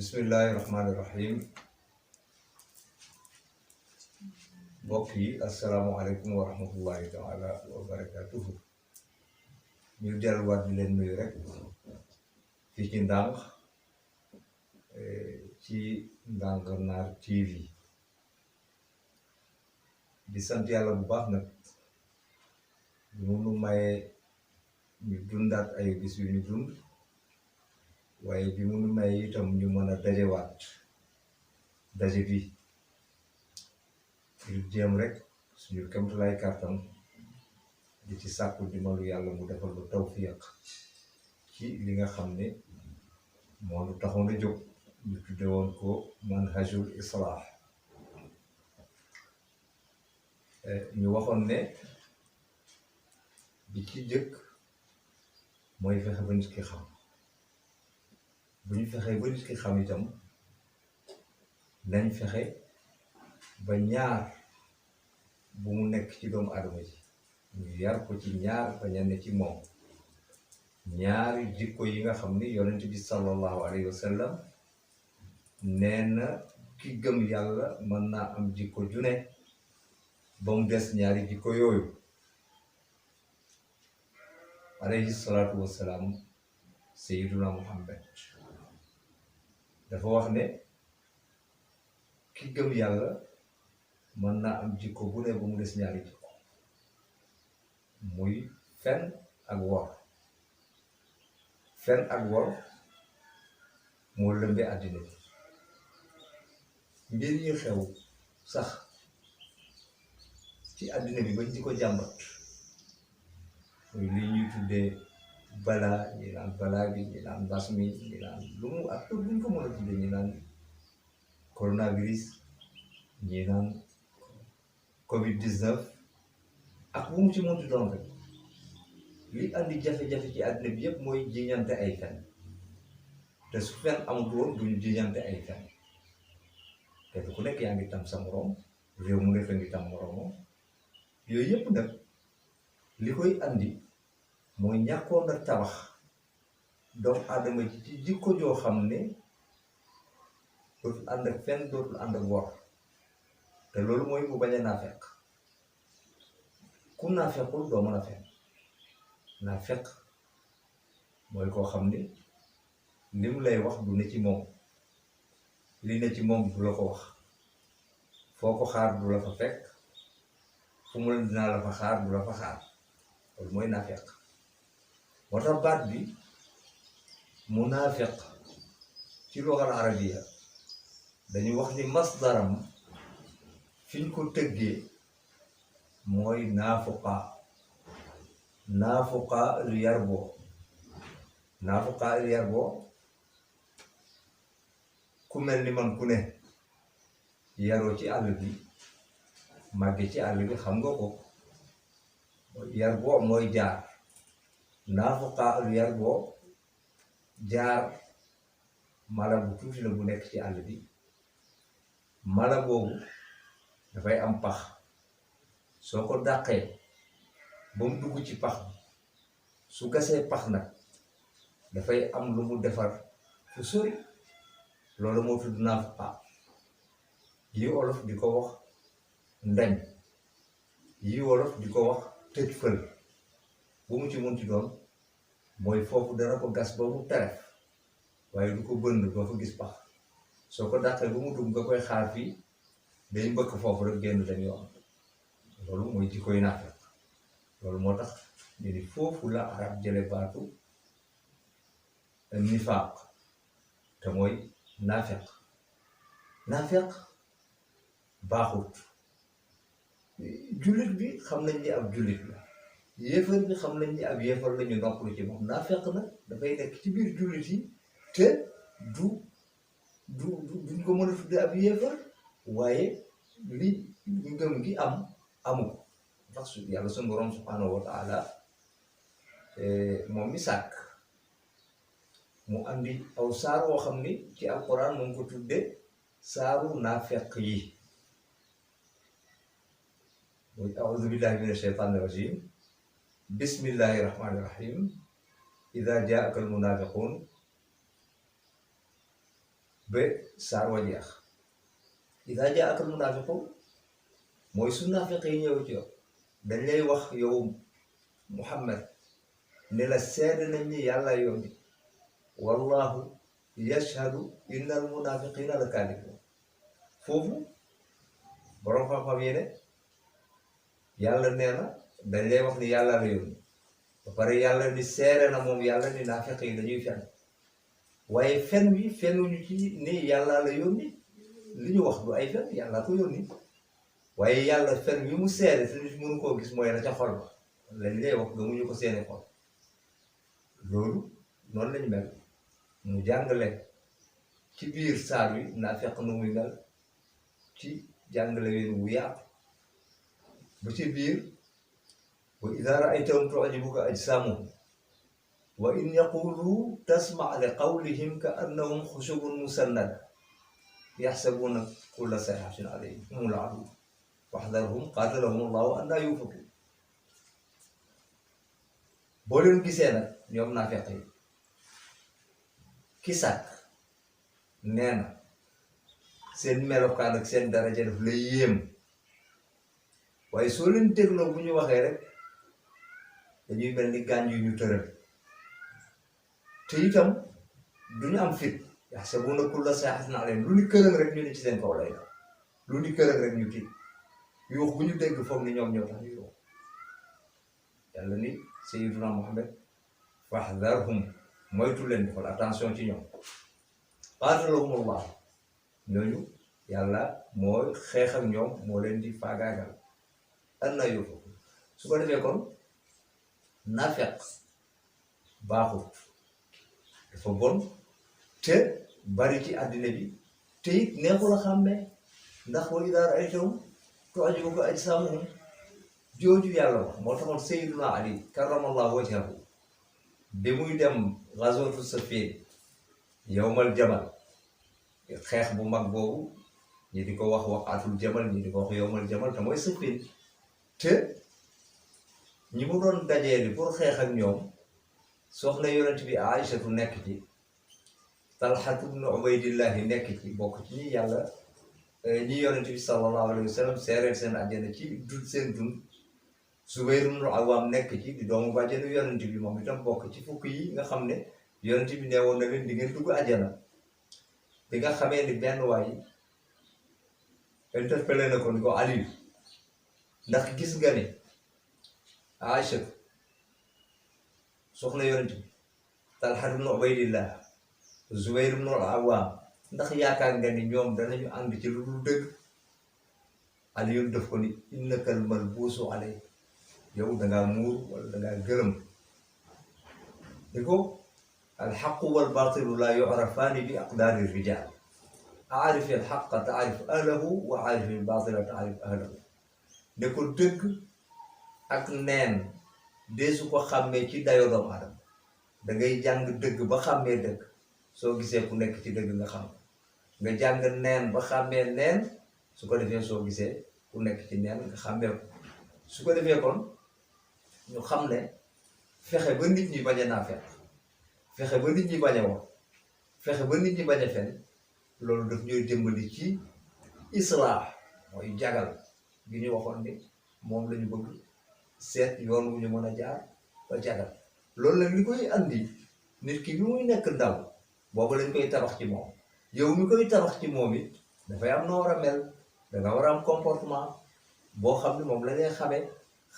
Bismillahirrahmanirrahim. Mbokk yi asalaamaaleykum wa rahmatullahi taala wa barakatuhu. ñu delluwaat di leen nuyu rek fii ci Ndànk ci Ndànk-Naar TV di sant yàlla bu baax nag mu nu mayee ñu dundaat ay bis yu ñu dund waaye bi mu nu mayee itam ñu mën a dajewaat daje bi ñu jéem rek suñu kéemtalaay kàttan di ci sàkku dimbalu yàlla mu defal lu tawfiq ci li nga xam ne moo nu taxoon a jóg ñu tudde woon ko manhajul islah. ñu waxoon ne bi ci jëkk mooy fexe ba nit ki xam bu ñu fexee ba nit ki xam itam nañ fexe ba ñaar bu mu nekk ci doomu aadama ji ñu yar ko ci ñaar bañ a ne ci moom ñaari jikko yi nga xam ni yonent bi sallallahu alayhi wa sallam nee na ki gëm yàlla mën naa am jikko ju ne ba mu des ñaari jikko yooyu alayhi salaatu wassalaam. Sayyiduna Muhammad dafa wax ne ki gëm yàlla mën naa am jikko bu ne ba mu des ñaari jikko muy fen ak wor. fen ak wor moo lëmbe àddina bi mbir yi xew sax ci àddina bi bañ di ko jàmbat muy li ñuy tuddee balaa ñi naan balaa bi ñi naan mbas mi ñi naan lu mu ak tur buñ ko mën a tuddee ñi naan coronavirus ñi naan covid-19 ak bu mu ci mënti doon rek li andi jafe-jafe ci àddina bi yëpp mooy jiñante ay fen te su fen amut woon duñu jiñante ay fen te ku nekk yaa ngi tam sa moroom réew mu nekk ngi tam moroomam yooyu yëpp nag li koy andi mooy ñàkkoon a tabax doomu aadama ji ci jikko joo xam ne dootul ànd ak fen dootul ànd ak wor te loolu mooy mu bañ a naafeq ku naafequl doo mën a fen naafeq mooy koo xam ne li mu lay wax du ne ci moom li ne ci moom du la ko wax foo ko xaar du la fa fekk fu mu la dinaa la fa xaar du la fa xaar loolu mooy naafeq. moo tax baat bi munaafiq ci lugal arabiya dañu wax ni masdaram fiñ ko tëggee mooy naafuqa lu yar boo naafuqa lu yar boo ku mel ni man ku ne yaroo ci àll bi màgge ci àll bi xam nga ko yar boo mooy jaar naafuqa lu yar boo jaar mala bu tuuti la bu nekk ci àll bi mala boobu dafay am pax soo ko dàqee ba mu dugg ci pax bi su gasee pax nag dafay am lu mu defar fu sori loolu moo tudd naafuqa yi olof di ko wax ndeñ yi wolof di ko wax tëj fël bu mu ci munti doon mooy foofu dana ko gas ba mu teref waaye du ko bënn doo fa gis pax soo ko dàqee ba mu dugg nga koy xaar fii day mbëkk foofu rek génn dem yoon loolu mooy ci koy naafeq loolu moo tax ñu ni foofu la arab jële baatu nifaaq te mooy naafeq baaxut. jullit bi xam nañ ni ab jullit la yéefar bi xam nañ ni ab yéefar la ñu noppalu ci moom naafeq nag dafay nekk ci biir jullit yi te duñ ko mën a tudde ab yéefar waaye li ngëm gi amu ko ndax yàlla suñu borom subhanahu wa taala moom mi sàkk mu andi aw saar woo xam ni ci alquran mu ngi ko tudde saaru naafeq yi mooy a'uuzu billahi mina shaytaani rajim bismillahi rahmaani rahim ida jaaka al munafiqun ba saar wa jeex idaa jaa'aka al-munaafiquun mooy su naafiq yi ñëw ci yow dañ lay wax yow Muhammad ne la seede nañ ni yàlla yónni wallahu yashhadu inna al-munaafiqiina la kaadibuun foofu borom xam-xam yi ne yàlla nee na dañ lay wax ni yàlla la yónni ba pare yàlla ni seere na moom yàlla ni naafiq yi dañuy fen waaye fen wi fenuñu ci ni yàlla la yónni li ñu wax du ay fen yàlla ko yónni waaye yàlla fen wi mu seere te nit mënu koo gis mooy la ca xol ba lañ lay wax gëmuñu ko seeni xol loolu noonu lañ mel mu jàngale ci biir saar wi naafiq nu muy mel ci jàngale ween wu yaatu ba ci biir wa idaa ra'aytahum tu'jibuka ajsaamuhum wa in yaqulu tasma' li qawlihim ka annahum xushubun musannada yaxsabuuna kulla sayhatin alayhim humul aduwwu fahdharhum qaatalahum allahu annaa yuufakuun boo leen gisee nag ñoom naafiq yi ki sàkk nee na seen melokaan ak seen daraja daf lay yéem waaye soo leen dégloo bu ñu waxee rek dañuy mel ni gaañ yu ñu tëral te itam duñu am fit yaxsabuuna kulla sayhatin alayhim lu ni kërëng rek ñu ne ci seen kaw lay daw lu ni kërëng rek ñu tiit yuux bu ñu dégg foog ni ñoom ñoo tax ñu yuux yàlla ni sayyiduna Muhammad fahdharhum moytu leen defal attention ci ñoom qaatalahumullah ñooñu yàlla mooy xeex ak ñoom moo leen di faagaagal annaa yuufakuun su ko defee kon naafeq baaxut dafa bon te bari ci àddina bi te it neexul a xàmmee ndax wa idaa ra'aytahum tu'jibuka ajsaamuhum jooju yàlla wax moo taxoon Sayyiduna Ali karramallahu wajhahu bi muy dem ghazwatu Safiin yawmal jamal xeex bu mag boobu ñi di ko wax waqatul jamal ñi di ko wax yawmal jamal te mooy Safiin te ñi mu doon dajeeli pour xeex ak ñoom soxna yonent bi Aïchatu nekk ci Talhatu ibn Ubaydillahi nekk ci bokk ci ñi yàlla ñi yonent bi sallallahu alayhi wa sallam seereel seen àjjana ci dund seen dund Zubayr ibn Awwam nekk ci di doomu bàjjenu yonent bi moom itam bokk ci fukk yi nga xam ne yonent bi nee woon na leen di ngeen dugg àjjana bi nga xamee ni benn waay interpellé na ko ni ko Aliou ndax gis nga ne Aïcha soxna yonent bi Talha ibn Ubaydillah Zubayr ibn Awwam ndax yaakaar nga ni ñoom danañu ànd ci lu dul dëgg Aliou def ko ni innakal malbuusu alay yow dangaa muur wala dangaa gërëm ni ko alxaqu wal baatilu laa yu'rafaani bi aqdaari rijaal aarif al xaqa taarif ahlahu wa aarif al baatila taarif ahlahu ne ko dëgg ak neen deesu ko xàmmee ci dayo doomu aadama dangay jàng dëgg ba xàmmee dëgg soo gisee ku nekk ci dëgg nga xam nga jàng neen ba xàmmee neen su ko defee soo gisee ku nekk ci neen nga xàmmee ko su ko defee kon ñu xam ne fexe ba nit ñi bañ a naafeq fexe ba nit ñi bañ a wax fexe ba nit ñi bañ a fen loolu daf ñooy dimbali ci islaax mooy jagal gi ñu waxoon ni moom lañu bëgg seet yoon wu ñu mën a jaar ba jagal loolu nag li koy andi nit ki bi muy nekk ndaw boobu lañ koy tabax ci moom yow mi koy tabax ci moom it dafay am noo war a mel danga war a am comportement boo xam ne moom la ngay xamee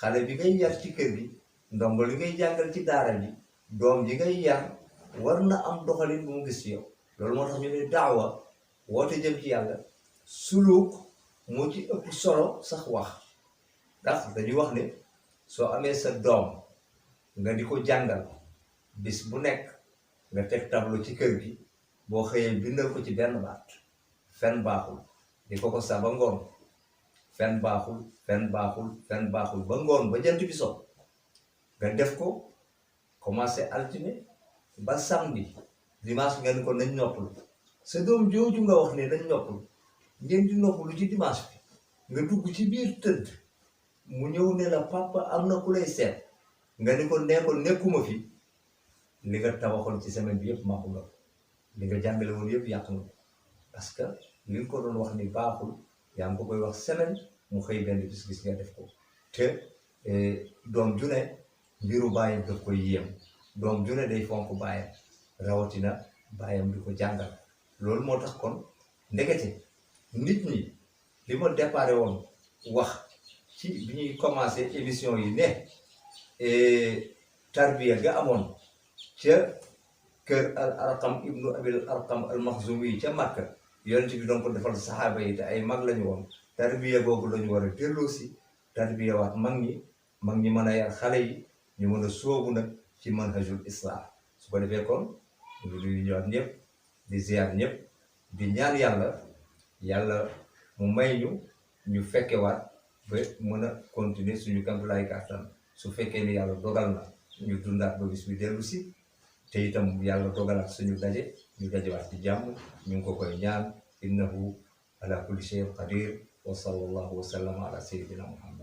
xale bi ngay yar ci kër gi ndongo li ngay jàngal ci daara ji doom ji ngay yar war na am doxalin bu mu gis ci yow loolu moo tax ñu ne daawa woote jëm ci yàlla suluk moo ci ëpp solo sax wax ndax dañuy wax ne soo amee sa doom nga di ko jàngal bis bu nekk nga teg tableau ci kër gi boo xëyee bindal ko ci benn baat fen baaxul di ko sa ba ngoon fen baaxul fen baaxul fen baaxul ba ngoon ba jant bi so nga def ko commencé altine ba samedi dimanche nga ni ko nañ noppalu sa doom jooju nga wax ne nañ noppalu ngeen di noppalu ci dimanche bi nga dugg ci biir tëdd mu ñëw ne la papa am na ku lay seet nga ni ko nee ko nekkuma fi li nga tabaxoon ci semaine bi yëpp maa ko nga li nga jàngale woon yëpp yàq nga parce que li nga ko doon wax ni baaxul yaa ngi ko koy wax semaine mu xëy benn bis gis nga def ko te doom ju ne mbiru baayam daf koy yéem doom ju ne day fonk baayam rawatina baayam di ko jàngal loolu moo tax kon ndekete nit ñi li ma déparé woon wax ci bi ñuy commencé émission yi ne tarbiya ga amoon ca kër al arqam ibnu abil arqam al maxzumi ca Makka yonent bi doon ko defal saxaaba yi te ay mag lañu woon tarbiya googu lañu war a delloosi tarbiya waat mag ñi mën a yar xale yi ñu mën a sóobu nag ci manhajul islam su ko defee kon ñu ngi ñëwaat ñëpp di ziar ñëpp di ñaan yàlla mu may ñu fekkewaat ba mën a continuer suñu kamtulaay kàttan su fekkee ni yàlla dogal na ñu dundaat ba bis bi dellu si te itam yàlla dogalaat suñu daje ñu dajewaat ci jàmm ñu ngi ko koy ñaan innahu ala kulli shay'in qadir wa sallallahu wa sallama ala sayyidina muhammad